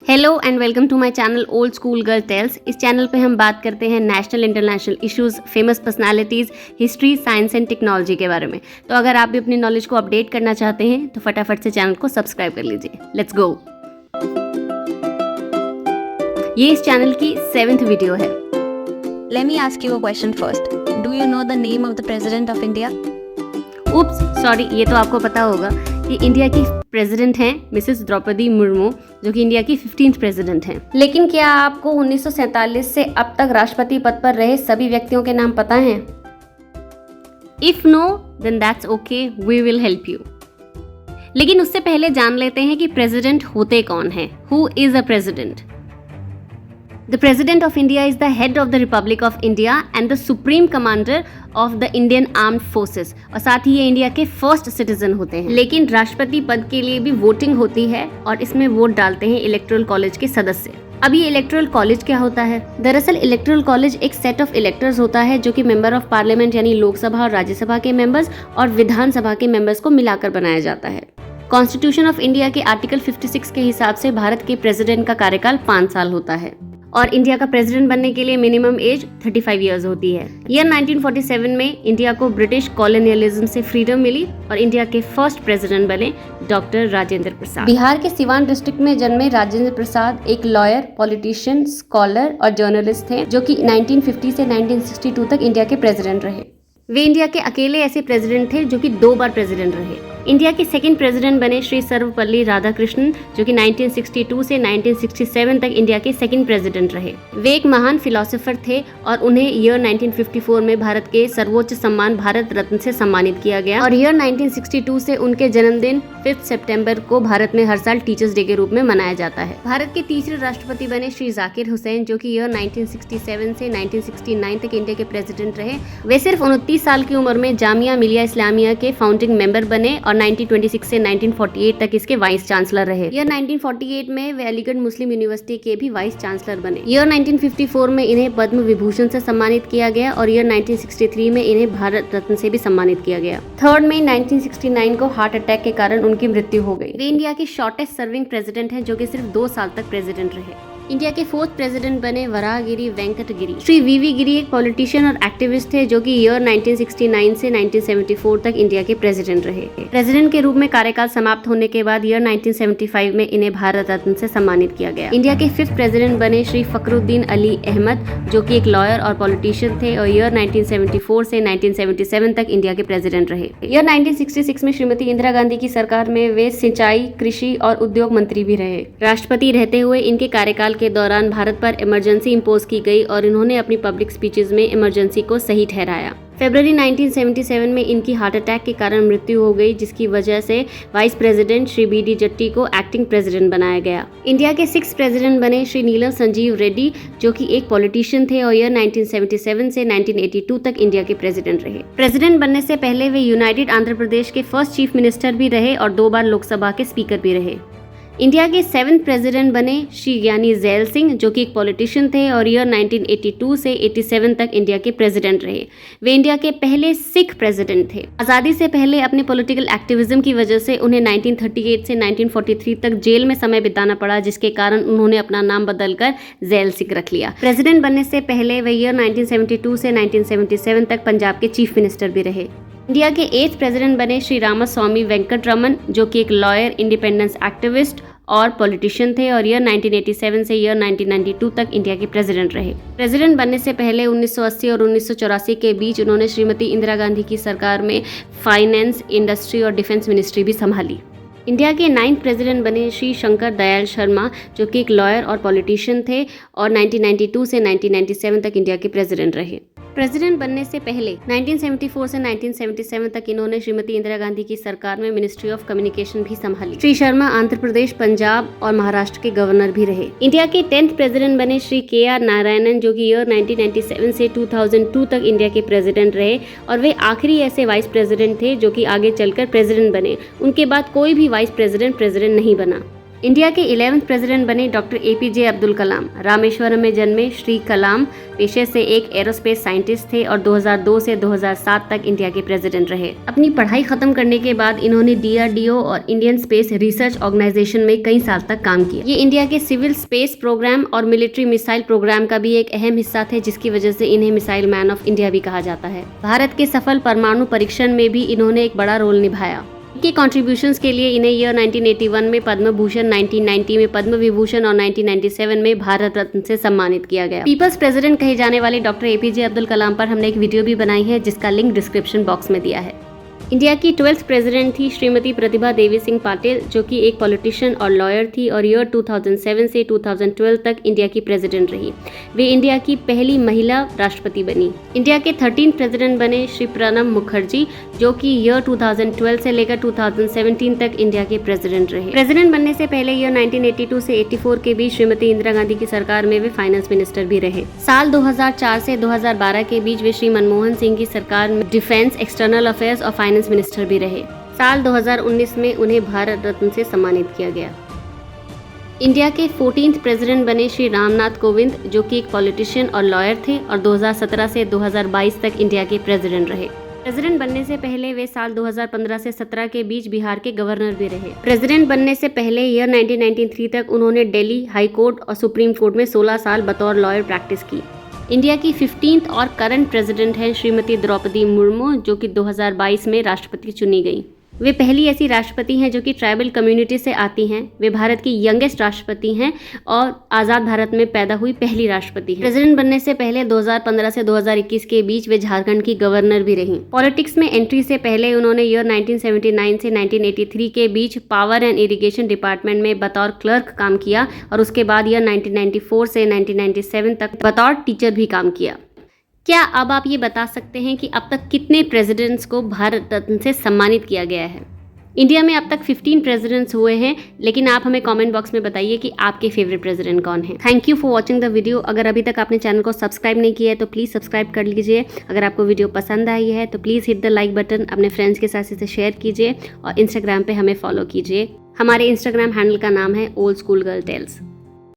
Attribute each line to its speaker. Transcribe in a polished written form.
Speaker 1: Hello and welcome to my channel old school girl tales. इस channel पे हम बात करते हैं national international issues, famous personalities, history, science and technology के बारे में। तो अगर आप भी अपनी नॉलेज को अपडेट करना चाहते हैं तो फटाफट से चैनल को सब्सक्राइब कर लीजिए। Let's go. ये इस चैनल की 7th वीडियो है।
Speaker 2: Let me ask you a question first. Do you know the name of the President of India?
Speaker 1: Oops sorry, ये तो आपको पता होगा कि इंडिया की प्रेसिडेंट हैं मिसेस द्रौपदी मुर्मू, जो कि इंडिया की 15th प्रेसिडेंट हैं। लेकिन क्या आपको 1947 से अब तक राष्ट्रपति पद पर रहे सभी व्यक्तियों के नाम पता हैं? If no then that's okay, we will help you. लेकिन उससे पहले जान लेते हैं कि प्रेसिडेंट होते कौन है। Who is a president? The President of India is the head of the Republic of India and the Supreme Commander of the Indian Armed Forces। और साथ ही ये इंडिया के फर्स्ट सिटीजन होते हैं। लेकिन राष्ट्रपति पद के लिए भी वोटिंग होती है और इसमें वोट डालते हैं इलेक्टोरल कॉलेज के सदस्य। अब ये इलेक्टोरल कॉलेज क्या होता है? दरअसल इलेक्टोरल कॉलेज एक सेट ऑफ इलेक्टर्स होता है जो कि मेंबर ऑफ पार्लियामेंट यानी लोकसभा और राज्यसभा के मेंबर्स और विधानसभा के मेंबर्स को मिलाकर बनाया जाता है। कॉन्स्टिट्यूशन ऑफ इंडिया के आर्टिकल 56 के हिसाब से भारत के प्रेसिडेंट का कार्यकाल 5 साल होता है और इंडिया का प्रेसिडेंट बनने के लिए मिनिमम एज 35 इयर्स होती है। ईयर 1947 में इंडिया को ब्रिटिश कॉलोनियलिज्म से फ्रीडम मिली और इंडिया के फर्स्ट प्रेसिडेंट बने डॉक्टर राजेंद्र प्रसाद। बिहार के सिवान डिस्ट्रिक्ट में जन्मे राजेंद्र प्रसाद एक लॉयर, पॉलिटिशियन, स्कॉलर और जर्नलिस्ट थे जो कि 1950 से 1962 तक इंडिया के प्रेसिडेंट रहे। वे इंडिया के अकेले ऐसे प्रेसिडेंट थे जो कि 2 बार प्रेसिडेंट रहे। इंडिया के सेकंड प्रेसिडेंट बने श्री सर्वपल्ली राधाकृष्णन, जो कि 1962 से 1967 तक इंडिया के सेकंड प्रेसिडेंट रहे। वे एक महान फिलोसोफर थे और उन्हें ईयर 1954 में भारत के सर्वोच्च सम्मान भारत रत्न से सम्मानित किया गया और ईयर 1962 से उनके जन्मदिन 5 सितंबर को भारत में हर साल टीचर्स डे के रूप में मनाया जाता है। भारत के तीसरे राष्ट्रपति बने श्री जाकिर हुसैन, जो कि ईयर 1967 से 1969 तक इंडिया के प्रेसिडेंट रहे। वे सिर्फ 29 साल की उम्र में जामिया मिलिया इस्लामिया के फाउंडिंग मेंबर बने और 1926 से 1948 तक इसके वाइस चांसलर रहे। ईयर 1948 में वे अलीगढ़ मुस्लिम यूनिवर्सिटी के भी वाइस चांसलर बने। ईयर 1954 में इन्हें पद्म विभूषण से सम्मानित किया गया और ईयर 1963 में इन्हें भारत रत्न से भी सम्मानित किया गया। 3 मई 1969 को हार्ट अटैक के कारण उनकी मृत्यु हो गई। वे इंडिया के शॉर्टेस्ट सर्विंग प्रेसिडेंट हैं, जो कि सिर्फ 2 साल तक प्रेसिडेंट रहे। इंडिया के 4th प्रेसिडेंट बने वराहगिरी वेंकट गिरी। श्री वीवी गिरी एक पॉलिटिशियन और एक्टिविस्ट थे जो कि ईयर 1969 से 1974 तक इंडिया के प्रेसिडेंट रहे। प्रेसिडेंट के रूप में कार्यकाल समाप्त होने के बाद ईयर 1975 में इन्हें भारत रत्न से सम्मानित किया गया। इंडिया के 5th प्रेसिडेंट बने श्री फखरुद्दीन अली अहमद, जो कि एक लॉयर और पॉलिटिशियन थे और ईयर 1974 से 1977 तक इंडिया के प्रेसिडेंट रहे। ईयर 1966 में श्रीमती इंदिरा गांधी की सरकार में वे सिंचाई, कृषि और उद्योग मंत्री भी रहे। राष्ट्रपति रहते हुए इनके कार्यकाल के दौरान भारत पर इमरजेंसी इंपोज की गई और इन्होंने अपनी पब्लिक स्पीचेस में इमरजेंसी को सही ठहराया। फरवरी 1977 में इनकी हार्ट अटैक के कारण मृत्यु हो गई, जिसकी वजह से vice president Shri BD Jatti को एक्टिंग प्रेसिडेंट बनाया गया। इंडिया के 6th प्रेसिडेंट बने श्री नीलम संजीव रेड्डी, जो कि एक पॉलिटिशियन थे और ईयर 1977 से 1982 तक इंडिया के प्रेसिडेंट रहे। प्रेसिडेंट बनने से पहले वे यूनाइटेड आंध्र प्रदेश के फर्स्ट चीफ मिनिस्टर भी रहे और 2 बार लोकसभा के स्पीकर भी रहे। इंडिया के 7th प्रेसिडेंट बने श्री ज्ञानी जैल सिंह, जो कि एक पॉलिटिशियन थे और ईयर 1982 से 87 तक इंडिया के प्रेसिडेंट रहे। वे इंडिया के पहले सिख प्रेसिडेंट थे। आज़ादी से पहले अपने पॉलिटिकल एक्टिविज्म की वजह से उन्हें 1938 से 1943 तक जेल में समय बिताना पड़ा, जिसके कारण उन्होंने अपना नाम बदलकर जैल सिंह रख लिया। प्रेसिडेंट बनने से पहले वे ईयर 1972 से 1977 तक पंजाब के चीफ मिनिस्टर भी रहे। इंडिया के 8th प्रेसिडेंट बने श्री रामास्वामी वेंकटरमन, जो कि एक लॉयर, इंडिपेंडेंस एक्टिविस्ट और पॉलिटिशियन थे और ईयर 1987 से ईयर 1992 तक इंडिया के प्रेसिडेंट रहे। प्रेसिडेंट बनने से पहले 1980 और 1984 के बीच उन्होंने श्रीमती इंदिरा गांधी की सरकार में फाइनेंस, इंडस्ट्री और डिफेंस मिनिस्ट्री भी संभाली। इंडिया के 9th प्रेसिडेंट बने श्री शंकर दयाल शर्मा, जो कि एक लॉयर और पॉलिटिशियन थे और 1992 से 1997 तक इंडिया के प्रेसिडेंट रहे। प्रेसिडेंट बनने से पहले 1974 से 1977 तक इन्होंने श्रीमती इंदिरा गांधी की सरकार में मिनिस्ट्री ऑफ कम्युनिकेशन भी संभाली। श्री शर्मा आंध्र प्रदेश, पंजाब और महाराष्ट्र के गवर्नर भी रहे। इंडिया के 10th प्रेसिडेंट बने श्री KR नारायणन, जो कि ईयर 1997 से 2002 तक इंडिया के प्रेसिडेंट रहे और वे आखिरी ऐसे वाइस प्रेसिडेंट थे जो कि आगे चलकर प्रेसिडेंट बने। उनके बाद कोई भी वाइस प्रेसिडेंट नहीं बना। इंडिया के 11वें प्रेसिडेंट बने डॉक्टर एपीजे अब्दुल कलाम। रामेश्वरम में जन्मे श्री कलाम पेशे से एक एरोस्पेस साइंटिस्ट थे और 2002 से 2007 तक इंडिया के प्रेसिडेंट रहे। अपनी पढ़ाई खत्म करने के बाद इन्होंने डीआरडीओ और इंडियन स्पेस रिसर्च ऑर्गेनाइजेशन में कई साल तक काम किया। ये इंडिया के सिविल स्पेस प्रोग्राम और मिलिट्री मिसाइल प्रोग्राम का भी एक अहम हिस्सा थे, जिसकी वजह से इन्हें मिसाइल मैन ऑफ इंडिया भी कहा जाता है। भारत के सफल परमाणु परीक्षण में भी इन्होंने एक बड़ा रोल निभाया। इनके कॉन्ट्रीब्यूशंस के लिए इन्हें ईयर 1981 में पद्म भूषण, 1990 में पद्म विभूषण और 1997 में भारत रत्न से सम्मानित किया गया। पीपल्स प्रेसिडेंट कहे जाने वाले डॉक्टर एपीजे अब्दुल कलाम पर हमने एक वीडियो भी बनाई है, जिसका लिंक डिस्क्रिप्शन बॉक्स में दिया है। इंडिया की 12th प्रेसिडेंट थी श्रीमती प्रतिभा देवी सिंह पाटिल, जो कि एक पॉलिटिशियन और लॉयर थी और ईयर 2007 से 2012 तक इंडिया की प्रेसिडेंट रही। वे इंडिया की पहली महिला राष्ट्रपति बनी। इंडिया के 13th प्रेसिडेंट बने श्री प्रणब मुखर्जी, जो कि ईयर 2012 से लेकर 2017 तक इंडिया के प्रेसिडेंट रहे। प्रेसिडेंट बनने से पहले ईयर 1982 से 84 के बीच श्रीमती इंदिरा गांधी की सरकार में वे फाइनेंस मिनिस्टर भी रहे। साल 2004 से 2012 के बीच वे श्री मनमोहन सिंह की सरकार में डिफेंस, एक्सटर्नल अफेयर्स और फाइनेंस मिनिस्टर भी रहे। साल 2019 में उन्हें भारत रत्न से सम्मानित किया गया। इंडिया के 14th प्रेसिडेंट बने श्री रामनाथ कोविंद, जो कि एक पॉलिटिशियन और लॉयर थे और 2017 से 2022 तक इंडिया के प्रेसिडेंट रहे। प्रेसिडेंट बनने से पहले वे साल 2015 से 17 के बीच बिहार के गवर्नर भी रहे। प्रेसिडेंट बनने से पहले ईयर 1993 तक उन्होंने दिल्ली हाई कोर्ट और सुप्रीम कोर्ट में 16 साल बतौर लॉयर प्रैक्टिस की। इंडिया की 15th और करंट प्रेसिडेंट हैं श्रीमती द्रौपदी मुर्मू, जो कि 2022 में राष्ट्रपति चुनी गई। वे पहली ऐसी राष्ट्रपति हैं जो कि ट्राइबल कम्युनिटी से आती हैं। वे भारत की यंगेस्ट राष्ट्रपति हैं और आज़ाद भारत में पैदा हुई पहली राष्ट्रपति हैं। प्रेसिडेंट बनने से पहले 2015 से 2021 के बीच वे झारखंड की गवर्नर भी रहीं। पॉलिटिक्स में एंट्री से पहले उन्होंने ईयर 1979 से 1983 के बीच पावर एंड इरिगेशन डिपार्टमेंट में बतौर क्लर्क काम किया और उसके बाद ईयर 1994 से 1997 तक बतौर टीचर भी काम किया। क्या अब आप ये बता सकते हैं कि अब तक कितने प्रेसिडेंट्स को भारत रत्न से सम्मानित किया गया है? इंडिया में अब तक 15 प्रेसिडेंट्स हुए हैं, लेकिन आप हमें कमेंट बॉक्स में बताइए कि आपके फेवरेट प्रेसिडेंट कौन है। Thank you for watching the video. अगर अभी तक आपने चैनल को सब्सक्राइब नहीं किया है तो प्लीज़ सब्सक्राइब कर लीजिए। अगर आपको वीडियो पसंद आई है तो please hit the like button, अपने फ्रेंड्स के साथ इसे शेयर कीजिए और इंस्टाग्राम पर हमें फॉलो कीजिए। हमारे इंस्टाग्राम हैंडल का नाम है ओल्ड स्कूल गर्ल टेल्स।